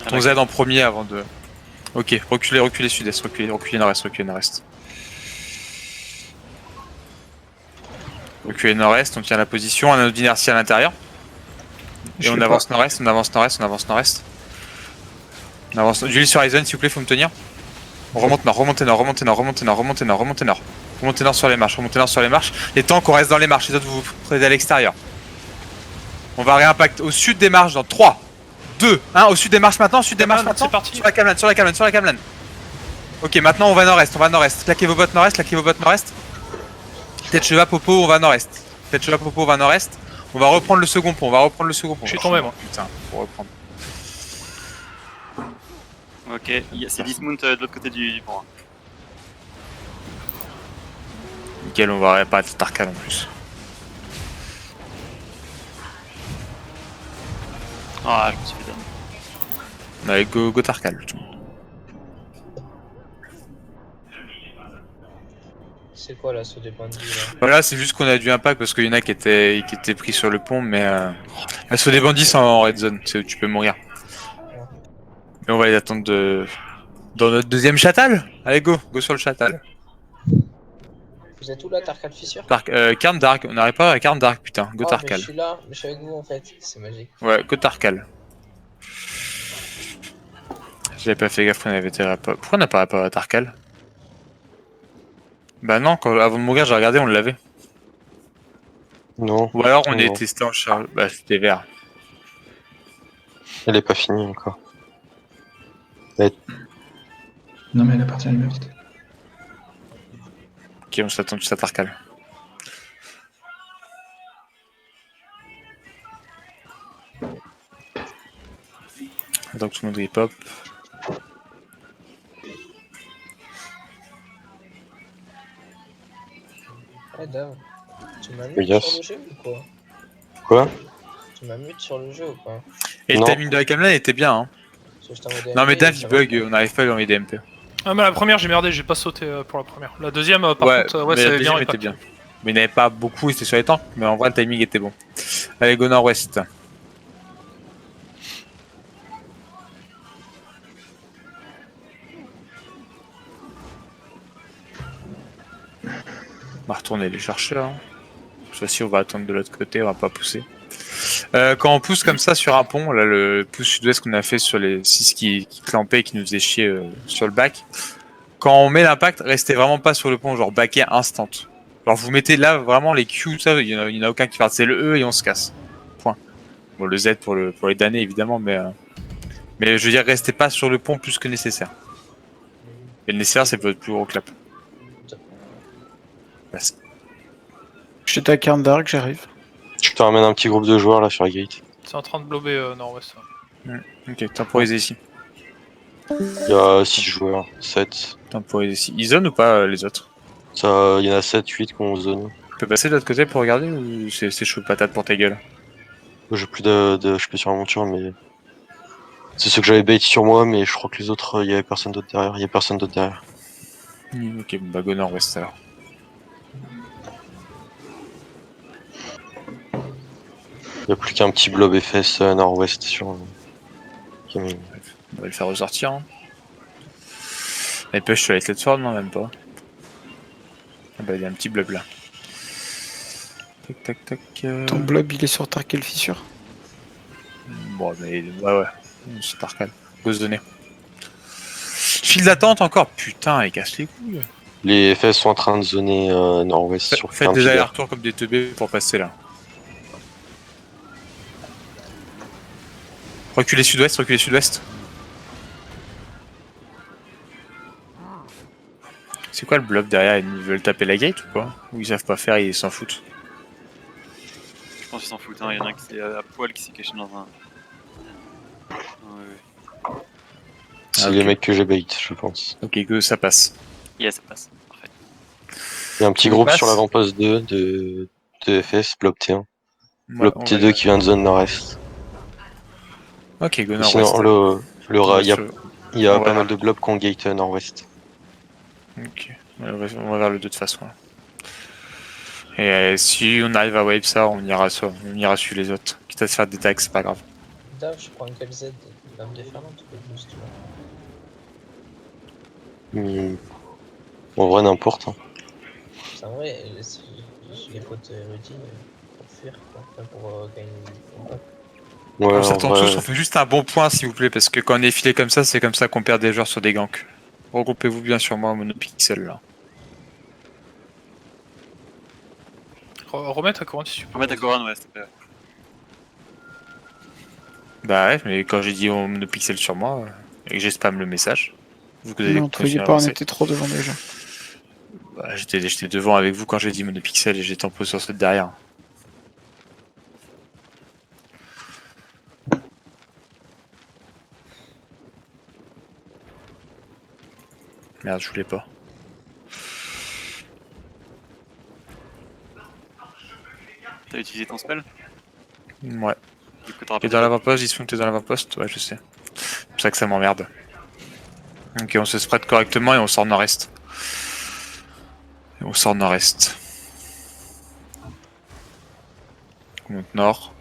Ton Z en premier avant de... Ok, reculez sud-est, reculez nord-est, reculez nord-est. Reculez nord-est, on tient la position, un anneau d'inertie à l'intérieur. Et on avance nord-est, on avance nord-est, on avance nord-est. On avance... Julie sur Aizen, s'il vous plaît, faut me tenir. On remonte nord, remontez nord, remontez nord, remontez nord, remontez nord, remontez nord. Remontez nord sur les marches, remontez nord sur les marches. Les tanks, on reste dans les marches, les autres, vous vous prenez à l'extérieur. On va réimpact au sud des marches dans 3, 2, 1, au sud des marches maintenant, au sud des marches maintenant. C'est parti. Sur la Camelane, sur la Camelane, sur la Camelane. Ok, maintenant on va nord-est, on va nord-est. Claquez vos bottes nord-est, claquez vos bottes nord-est. Tête cheval, popo, on va nord-est. Tête cheval, popo, on va nord-est. On va reprendre le second pont, on va reprendre le second pont. Je suis tombé, moi. Putain, faut reprendre. Ok, c'est dismount de l'autre côté du pont. Nickel, on va pas être Tarkal en plus. Ah, je me suis fait donner. Allez, go Tarkal, tout le monde. C'est quoi l'assaut des bandits là? Voilà, c'est juste qu'on a dû impact parce qu'il y en a qui étaient pris sur le pont, mais l'assaut des bandits c'est en red zone, c'est où tu peux mourir. Mais on va les attendre dans notre deuxième chatal. Allez, go sur le chatal. Vous êtes où là, Tarkal Fissure? Karn Dark, on n'arrive pas à Karn Dark, putain, go Oh, mais Tarkal. je suis là, mais je suis avec vous en fait, c'est magique. Ouais, go Tarkal. J'avais pas fait gaffe qu'on avait été rapport. Pourquoi on n'a pas rapport à Tarkal? Bah non, avant de mourir, j'ai regardé, on l'avait. Non. Ou alors on Non. est testé en charge. Bah c'était vert. Elle est pas finie encore. Non, mais elle appartient à l'université. Ok, on s'attend tous à Tarkal. Donc tout le monde hip hop. Ouais, Dave, tu m'as Oui, mute yes. sur le jeu ou quoi? Quoi? Tu m'as mute sur le jeu ou pas? Et le Non. timing de la Camelane était bien, hein. Parce que je t'envoie Non mais DMP, Dave ça il va bug, pas. on n'arrive pas à lui envoyer des MP. Ah, mais la première, j'ai merdé, j'ai pas sauté pour la première. La deuxième, par contre, ouais, mais c'est la bien deuxième était bien. Mais il n'y avait pas beaucoup, c'était sur les tanks, mais en vrai le timing était bon. Allez, go nord-ouest. On va retourner les chercher. Hein. Cette fois-ci, on va attendre de l'autre côté, on va pas pousser. Quand on pousse comme ça sur un pont, là le pouce sud-ouest qu'on a fait sur les 6 qui clampaient et qui nous faisaient chier sur le bac, quand on met l'impact, restez vraiment pas sur le pont, genre backer instant. Alors vous mettez là vraiment les Q, ça, il y en a aucun qui part, c'est le E et on se casse. Point. Bon, le Z pour les damnés évidemment, mais je veux dire, restez pas sur le pont plus que nécessaire. Et le nécessaire, c'est votre plus gros clap. Passe. J'étais à Cairn Dark, j'arrive. Je te ramène un petit groupe de joueurs là sur la gate. C'est en train de blober nord-ouest. Ok, temporisez ici. Il y a 6 joueurs, 7. Temporisez ici. Ils zone ou pas les autres? Ça, il y en a 7, 8 qu'on zone. Tu peux passer de l'autre côté pour regarder ou c'est chaud patate pour ta gueule? J'ai plus je suis plus sur la monture, mais c'est ceux que j'avais bait sur moi, mais je crois que les autres, il y avait personne d'autre derrière. Il y a personne d'autre derrière. Ok, bah go nord-ouest alors. Il y a plus qu'un petit blob FS nord-ouest sur. Camille. On va le faire ressortir. Hein. Et push sur la tête sword, non, même pas. Ah bah il y a un petit blob là. Tac tac tac. Ton blob, il est sur Tarkel Fissure. Bon, mais ouais, c'est Tarkal. Go se donner. File d'attente encore. Putain, il casse les couilles. Les FS sont en train de zoner nord-ouest sur Faites un des petit allers-retours comme des teubés pour passer là. Reculez sud-ouest, reculez sud-ouest. C'est quoi le blob derrière? Ils veulent taper la gate ou quoi? Ou ils savent pas faire, ils s'en foutent? Je pense qu'ils s'en foutent, hein. Il y en a un qui est à poil qui s'est caché dans un. Ouais. C'est ok. les mecs que j'ai bait, je pense. Ok, go, ça passe. Yeah, ça passe. Parfait. Il y a un petit On groupe passe. sur l'avant-poste 2 de FS, blob T1. Ouais, Blob on va T2 y qui vient de zone nord-est. Ok, go nord-ouest. Sinon, il y a on va pas vers mal de blobs qu'on gate nord-ouest. Ok, on va vers le 2 de toute façon. Et si on arrive à wipe ça, on ira sur les autres. Quitte à se faire des tags, c'est pas grave. Dave, je prends quel Z? Dame déferlante ou le boost là. En vrai, n'importe. Hein. C'est en vrai, les potes érudits pour fuir quoi, enfin, pour gagner du combat. Ouais, On en s'attend vrai, tous, on fait juste un bon point s'il vous plaît, parce que quand on est filé comme ça, c'est comme ça qu'on perd des joueurs sur des ganks. Regroupez-vous bien sur moi, monopixel là. Remets ta couronne si tu peux. Remets ta couronne, ouais, s'il te plaît. Bah ouais, mais quand j'ai dit monopixel sur moi, et que j'ai spam le message, vous avez Non, continué ne à pas, on avancer. était trop devant déjà. Bah, j'étais devant avec vous quand j'ai dit monopixel et j'étais en pause sur ceux de derrière. Merde, je voulais pas. T'as utilisé ton spell? Ouais. Du coup, t'auras T'es pas dans l'avant-poste, ils se font que t'es dans l'avant-poste. Ouais, je sais. C'est pour ça que ça m'emmerde. Ok, on se spread correctement et on sort nord-est. Et on sort nord-est. On monte nord.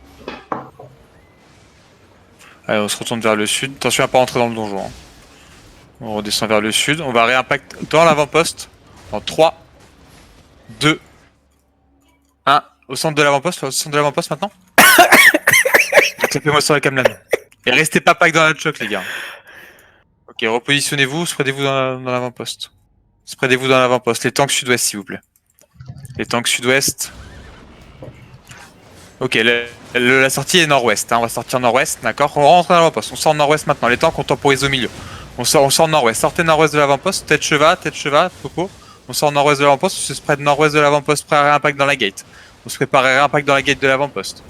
Allez, on se retourne vers le sud. Attention à pas rentrer dans le donjon. Hein. On redescend vers le sud. On va réimpact dans l'avant-poste. En 3, 2, 1. Au centre de l'avant-poste. Au centre de l'avant-poste maintenant. Clapez-moi sur la camelane. Et restez pas pack dans la choc, les gars. Ok, repositionnez-vous. Spreadez-vous dans l'avant-poste. Spreadez-vous dans l'avant-poste. Les tanks sud-ouest, s'il vous plaît. Les tanks sud-ouest. Ok, la sortie est nord-ouest. Hein. On va sortir nord-ouest, d'accord. On rentre dans l'avant-poste. On sort nord-ouest maintenant. Les tanks, on temporise au milieu. On sort nord-ouest. Sortez nord-ouest de l'avant-poste. Tête cheval, popo. On sort nord-ouest de l'avant-poste. On se spread nord-ouest de l'avant-poste. Prêt à réimpact dans la gate. On se prépare à réimpact dans la gate de l'avant-poste.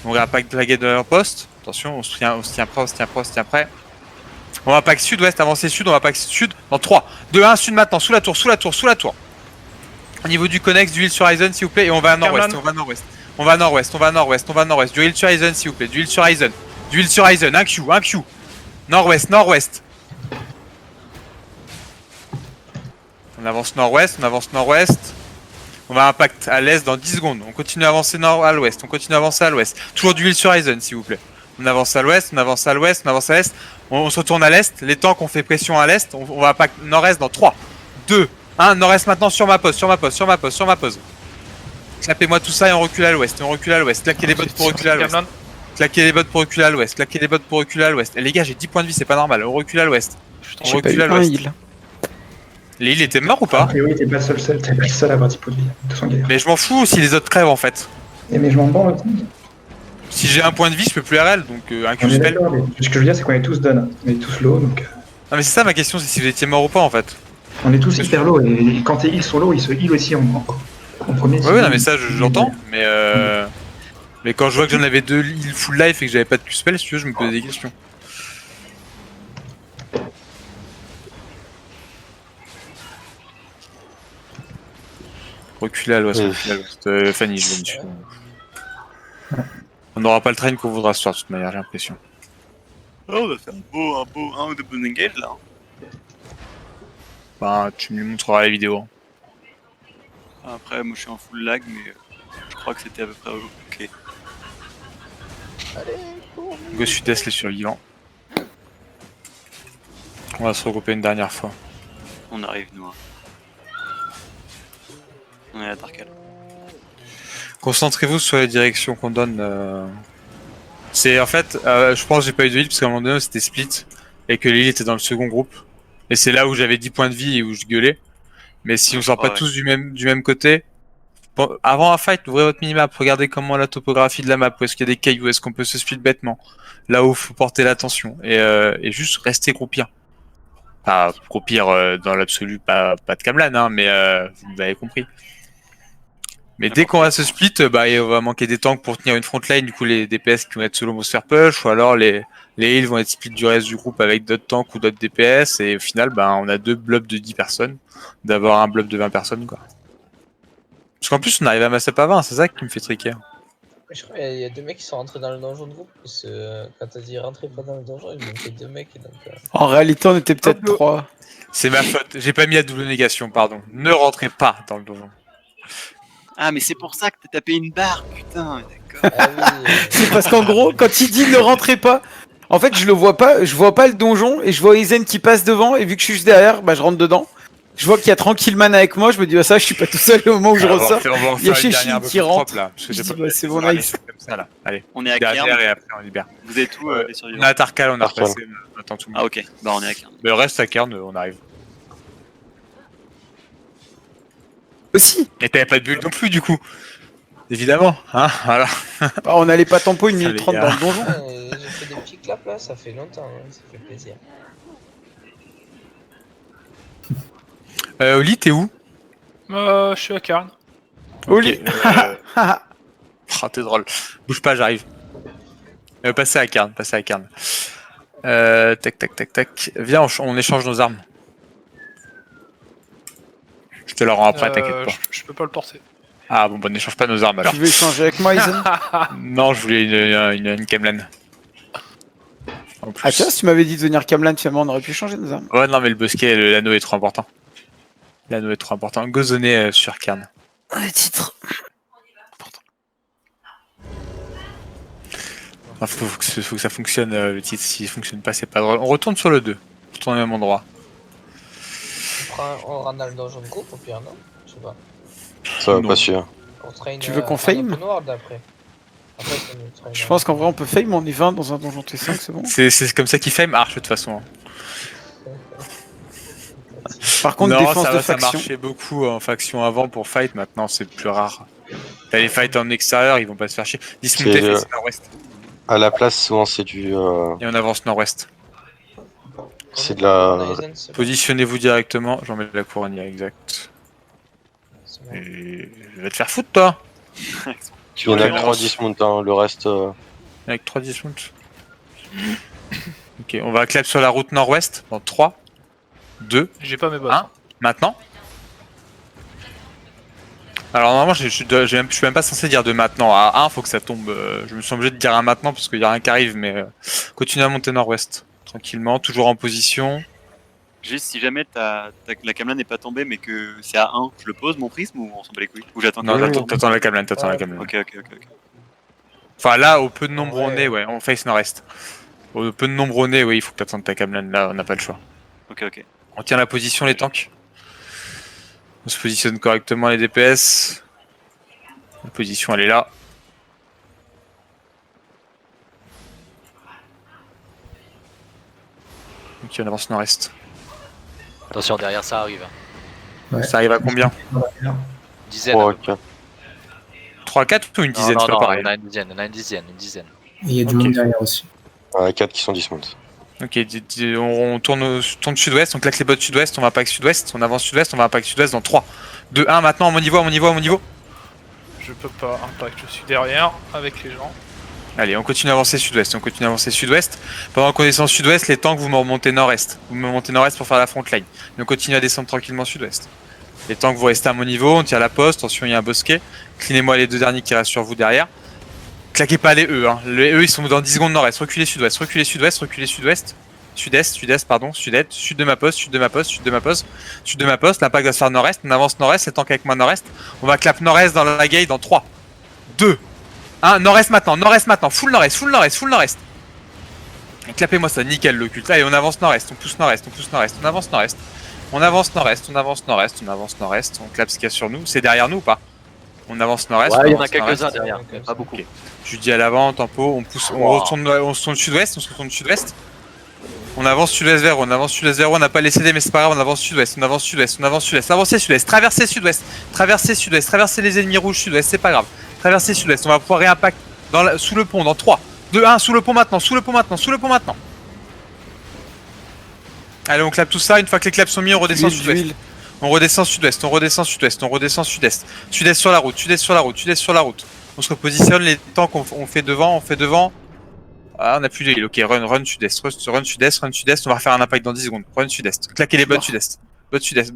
On réimpact de la gate de l'avant-poste. Attention, on se tient prêt. On va pack sud-ouest, avancer sud. On va pack sud dans 3, 2, 1, sud maintenant. Sous la tour. Au niveau du connex, du heal sur Aizen, s'il vous plaît. Et on va à nord-ouest. On va nord-ouest. Du heal sur Aizen, s'il vous plaît. Du heal sur Aizen. Un Q. Nord-ouest. On avance nord-ouest. On va impact à l'est dans 10 secondes. On continue à avancer à l'ouest. Toujours du heal sur Aizen, s'il vous plaît. On avance à l'ouest. À l'est. On se retourne à l'est. Les tanks, on fait pression à l'est. On va impact nord-est dans 3, 2, 1. Nord-est maintenant sur ma pause. Clapez-moi tout ça et on recule à l'ouest. Claquez les bottes pour reculer à l'ouest. Eh, les gars, j'ai 10 points de vie, c'est pas normal. On recule à l'ouest. On J'ai pas recule eu à un l'ouest. heal. Les heals étaient morts ou A pas? priori, t'es pas le seul à avoir 10 pots de vie. Tous en galère. Mais je m'en fous si les autres crèvent en fait. Mais je m'en branle aussi. Si j'ai un point de vie, je peux plus RL, donc un On Q est spell. d'accord, mais ce que je veux dire, c'est qu'on est tous done. On est tous low, donc. Non mais c'est ça ma question, c'est si vous étiez mort ou pas en fait. On est tous hyper low, et quand tes heals sont low, ils se heal aussi en premier. Ouais, non mais ça j'entends, mais quand je vois que j'en avais 2 heal full life et que j'avais pas de Q spell, si tu veux, je me posais des questions. Reculez à l'ouest, Fanny, je vais me suivre. On n'aura pas le train qu'on voudra ce soir de toute manière, j'ai l'impression. Oh, on va faire un ou deux bon engage là. Bah, tu me montreras la vidéo. Après, moi je suis en full lag, mais je crois que c'était à peu près ok. Go sud-est les survivants. On va se regrouper une dernière fois. On arrive, nous. Hein. On est à Tarkal. Concentrez-vous sur les directions qu'on donne. C'est en fait, je pense que j'ai pas eu de heal parce qu'à un moment donné c'était split et que l'heal était dans le second groupe. Et c'est là où j'avais 10 points de vie et où je gueulais. Mais si on sort pas tous du même côté, avant un fight, ouvrez votre minimap, regardez comment la topographie de la map, où est-ce qu'il y a des cailloux, est-ce qu'on peut se split bêtement, là où faut porter l'attention et juste rester groupir. Pas groupir dans l'absolu, pas de Kamlan, hein, mais vous avez compris. Mais dès qu'on va se split, bah, on va manquer des tanks pour tenir une front line, du coup les DPS qui vont être solo vont se faire push, ou alors les heals vont être split du reste du groupe avec d'autres tanks ou d'autres DPS, et au final, bah, on a 2 blobs de 10 personnes, d'avoir un blob de 20 personnes, quoi. Parce qu'en plus, on arrive à Massap à 20, c'est ça qui me fait triquer. Je crois qu'il y a 2 mecs qui sont rentrés dans le donjon de groupe, parce que quand t'as dit rentrer pas dans le donjon, il manquait 2 mecs, et donc... En réalité, on était peut-être 3. C'est ma faute, j'ai pas mis la double négation, pardon. Ne rentrez pas dans le donjon. Ah, mais c'est pour ça que t'as tapé une barre, putain, d'accord. Ah oui, C'est parce qu'en gros, quand il dit ne rentrez pas, En fait, je vois pas le donjon et je vois Eisen qui passe devant et vu que je suis juste derrière, bah je rentre dedans. Je vois qu'il y a Tranquillman avec moi, je me dis bah ça, je suis pas tout seul au moment où je ressors. On va en Il y a faire une Chéchi dernière un peu qui plus rentre. propre, là. Parce que Je j'ai dis, pas bah, c'est bon, Allez, nice. comme ça, là. Allez. On est à Dernière Cairn. et après on libère. Vous êtes où les On survivants? a à Tarkal, on a Tarkal. repassé. On attend tout le monde. Ah ok, bah on est à Cairn. Mais le reste à Cairn, on arrive. Aussi. Et t'avais pas de bulle non plus, du coup. Évidemment, hein, voilà. Bah, on allait pas tempo 1 minute les 30 gars. dans le donjon. J'ai fait des petits claps là, ça fait longtemps, hein, ça fait plaisir. Oli, t'es où? Je suis à Cairn. Oli. Ah, t'es drôle. Bouge pas, j'arrive. Passez à Cairn, passez à Cairn. Tac, tac, tac, tac. Viens, on échange nos armes. Je te la rends après, t'inquiète pas. Je peux pas le porter. Ah bon, on n'échange pas nos armes alors. Tu veux échanger avec moi, Eisen? Non, je voulais une Kemlan. En plus. Ah tiens, si tu m'avais dit de venir Kamlan, finalement, on aurait pu changer nos armes. Ouais, non, mais le bosquet, l'anneau est trop important. L'anneau est trop important. Go zoner sur Cairn. Les titres. Enfin, faut que ça fonctionne le titre. S'il fonctionne pas, c'est pas drôle. On retourne sur le 2. On retourne au même endroit. On rentre dans le donjon de groupe au pire, non? Je sais pas. Ça va Non. pas sûr. On traîne, Tu veux qu'on en fame open world après. Après, ça nous traîne Je en- pense qu'en vrai, on peut fame, on est 20 dans un donjon T5, c'est bon. C'est comme ça qu'il fait marche de toute façon. Par contre, non, défense ça de va, ça faction. marchait beaucoup en faction avant pour fight. Maintenant, c'est plus rare. T'as les fights en extérieur, ils vont pas se faire chier. Dismonter, C'est, face nord-ouest. À la place, souvent, c'est du. Et on avance nord-ouest. C'est de la- On a Eisen, c'est bon. Positionnez-vous directement. J'en mets de la couronne, exact. C'est bon. Et va te faire foutre, toi. Il y en a Ok, 3 dismount, hein. Le reste. Avec 3 dismounts. Ok, on va clap sur la route nord-ouest dans 3, 2, J'ai pas mes bottes. Hein maintenant. Alors normalement je suis même pas censé dire de maintenant à 1, faut que ça tombe. Je me suis obligé de dire un maintenant parce qu'il y a rien qui arrive, mais continue à monter nord-ouest. Tranquillement, toujours en position. Juste si jamais la Camelin n'est pas tombée mais que c'est à 1, je le pose mon prisme ou on s'en bat les couilles? Ou j'attends Non, que ça t'attends la Camelin, t'attends la Camelin. Ok, ok, ok, ok. Enfin là, au peu de nombre on Ouais. est, ouais, on face nord-est. Au peu de nombre on est, oui, il faut que t'attendes ta Camelin, là on n'a pas le choix. Ok, ok. On tient la position les tanks. On se positionne correctement les DPS. La position elle est là. Ok, on avance nord-est. Attention, derrière ça arrive. Ouais. Ça arrive à combien? Dizaine. 3, à peu près. 3, 4 ou une Non, dizaine? non, C'est pas non, pareil. on a une dizaine, on a une dizaine, une dizaine. Et il y a du Ok. monde derrière aussi. 4 qui sont dismount. Ok, on tourne sud-ouest, on claque les bottes sud-ouest, on va impact sud-ouest, on avance sud-ouest, on va impact sud-ouest dans 3, 2, 1, maintenant à mon niveau, à mon niveau, à mon niveau. Je peux pas impact, je suis derrière avec les gens. Allez, on continue à avancer sud-ouest, on continue à avancer sud-ouest. Pendant qu'on descend sud-ouest, les tanks, vous me remontez nord-est. Vous me montez nord-est pour faire la front line. Mais on continue à descendre tranquillement sud-ouest. Les tanks, vous restez à mon niveau, on tire la poste, attention, il y a un bosquet. Clinez-moi les deux derniers qui restent sur vous derrière. Claquez pas les E, hein. Les E, ils sont dans 10 secondes nord-est. Reculez sud-ouest, reculez sud-ouest, reculez sud-ouest. Sud-est, pardon, sud-est, sud de ma poste, sud de ma poste, sud de ma poste, sud de ma poste. L'impact va se faire nord-est, on avance nord-est, les tanks avec moi nord-est. On va clap nord-est dans la gate dans 3, 2, 1, nord-est maintenant, full nord-est, full nord-est, full nord-est. Clapez-moi ça, nickel l'occulte. Allez, on avance nord-est, on pousse nord-est, on pousse nord-est, on avance nord-est. On avance nord-est, on avance nord-est, on avance nord-est, on clap ce qu'il y a sur nous. C'est derrière nous ou pas? On avance nord-est. Ouais, on il y en a avance nord-est. quelques-uns derrière, Ok, pas beaucoup. Ok. Je dis à l'avant, tempo, on pousse, on Wow. on se tourne sud-ouest, on se retourne sud-ouest. On avance sud-ouest vers eux, on avance sud-ouest vers eux, on n'a pas les CD mais c'est pas grave, on avance sud-ouest, on avance sud-ouest, on avance sud-ouest, avancez sud-ouest, traversez sud-ouest, traversez les ennemis rouges sud-ouest, c'est pas grave. Traversez sud-ouest, on va pouvoir réimpact sous le pont dans 3, 2, 1, sous le pont maintenant, sous le pont maintenant, sous le pont maintenant. Allez, on clappe tout ça, une fois que les claps sont mis, on redescend Huile, sud-ouest. huile. On redescend sud-ouest, on redescend sud-ouest, on redescend sud-est. Sud-est sur la route, sud-est sur la route, sud-est sur la route. On se repositionne, les temps qu'on fait devant, on fait devant. Ah, on a plus de heal, ok, run sud-est, run sud-est, on va refaire un impact dans 10 secondes. Run sud-est, claquez les bottes sud-est. Bottes sud-est.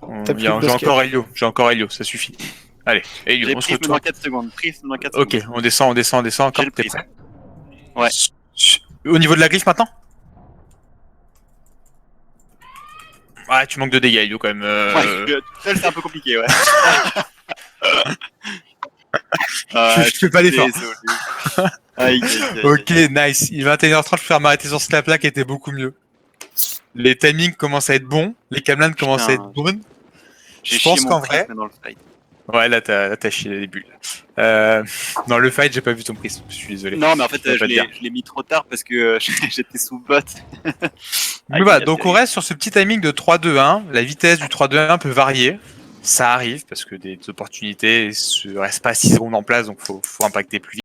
T'as plus de J'ai basket. encore Helio, ça suffit. Allez, Helio, J'ai on se prisme retourne. dans 4 secondes, prisme dans 4 Ok, secondes. on descend, J'ai encore, le t'es prisme. prêt? Ouais. Au niveau de la griffe maintenant? Ouais, tu manques de dégâts, Helio, quand même. Ouais, tout seul c'est un peu compliqué, ouais. Je fais pas d'effort. Désolé. Aïe, aïe, aïe, Ok, aïe. nice. Il est 21h30, je peux faire m'arrêter sur ce là qui était beaucoup mieux. Les timings commencent à être bons, les camelans commencent à être bonnes. J'ai Je chié pense mon qu'en prisme vrai. dans le fight. Ouais, là t'as chié les bulles. Dans le fight, j'ai pas vu ton prisme, je suis désolé. Non, mais en fait, Je peux pas te dire. je l'ai mis trop tard parce que j'étais sous bot. Mais voilà, donc on reste sur ce petit timing de 3-2-1. La vitesse du 3-2-1 peut varier. Ça arrive parce que des opportunités ne restent pas 6 secondes en place, donc faut impacter plus vite.